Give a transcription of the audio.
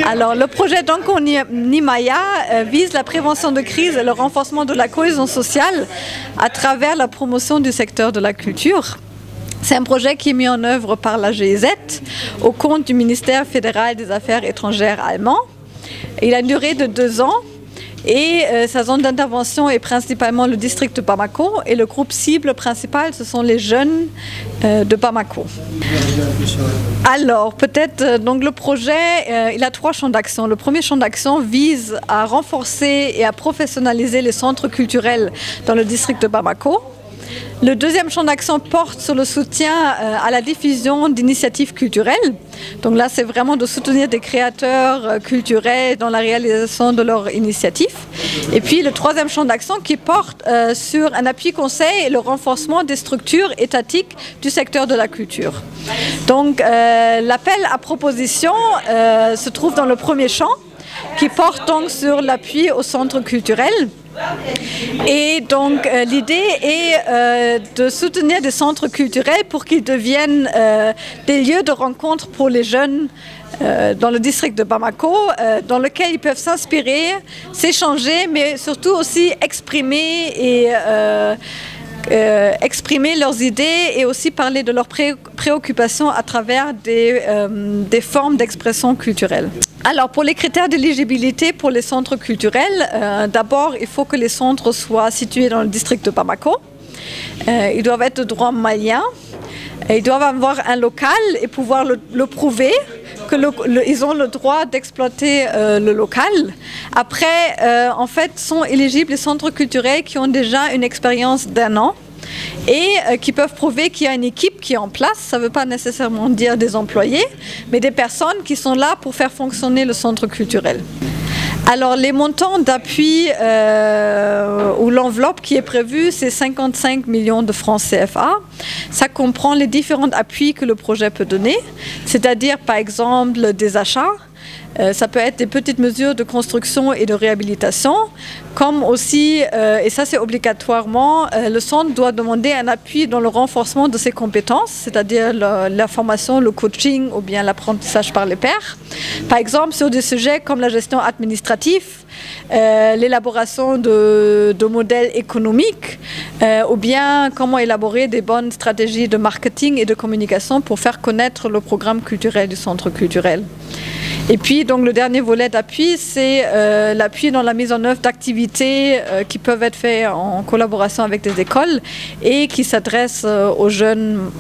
Alors, le projet Donko Nimaya vise la prévention de crise et le renforcement de la cohésion sociale à travers la promotion du secteur de la culture. C'est un projet qui est mis en œuvre par la GIZ au compte du ministère fédéral des Affaires étrangères allemand. Il a une durée de 2 ans. Et sa zone d'intervention est principalement le district de Bamako et le groupe cible principal, ce sont les jeunes de Bamako. Alors, peut-être, donc le projet, il a 3 champs d'action. Le premier champ d'action vise à renforcer et à professionnaliser les centres culturels dans le district de Bamako. Le deuxième champ d'action porte sur le soutien à la diffusion d'initiatives culturelles. Donc là, c'est vraiment de soutenir des créateurs culturels dans la réalisation de leurs initiatives. Et puis le troisième champ d'action qui porte sur un appui conseil et le renforcement des structures étatiques du secteur de la culture. Donc l'appel à proposition se trouve dans le premier champ qui porte donc sur l'appui aux centres culturels. Et donc l'idée est de soutenir des centres culturels pour qu'ils deviennent des lieux de rencontre pour les jeunes dans le district de Bamako, dans lequel ils peuvent s'inspirer, s'échanger, mais surtout aussi exprimer leurs idées et aussi parler de leurs préoccupations à travers des formes d'expression culturelle. Alors, pour les critères d'éligibilité pour les centres culturels, d'abord, il faut que les centres soient situés dans le district de Bamako. Ils doivent être de droit malien. Ils doivent avoir un local et pouvoir le prouver qu'ils ont le droit d'exploiter le local. Après, en fait, sont éligibles les centres culturels qui ont déjà une expérience d'1 an et qui peuvent prouver qu'il y a une équipe qui est en place. Ça ne veut pas nécessairement dire des employés, mais des personnes qui sont là pour faire fonctionner le centre culturel. Alors, les montants d'appui ou l'enveloppe qui est prévue, c'est 55 millions de francs CFA. Ça comprend les différents appuis que le projet peut donner, c'est-à-dire, par exemple, des achats. Ça peut être des petites mesures de construction et de réhabilitation, comme aussi, et ça c'est obligatoirement, le centre doit demander un appui dans le renforcement de ses compétences, c'est-à-dire la formation, le coaching ou bien l'apprentissage par les pairs. Par exemple, sur des sujets comme la gestion administrative, l'élaboration de modèles économiques ou bien comment élaborer des bonnes stratégies de marketing et de communication pour faire connaître le programme culturel du centre culturel. Et puis, donc, le dernier volet d'appui, c'est l'appui dans la mise en œuvre d'activités qui peuvent être faites en collaboration avec des écoles et qui s'adressent aux jeunes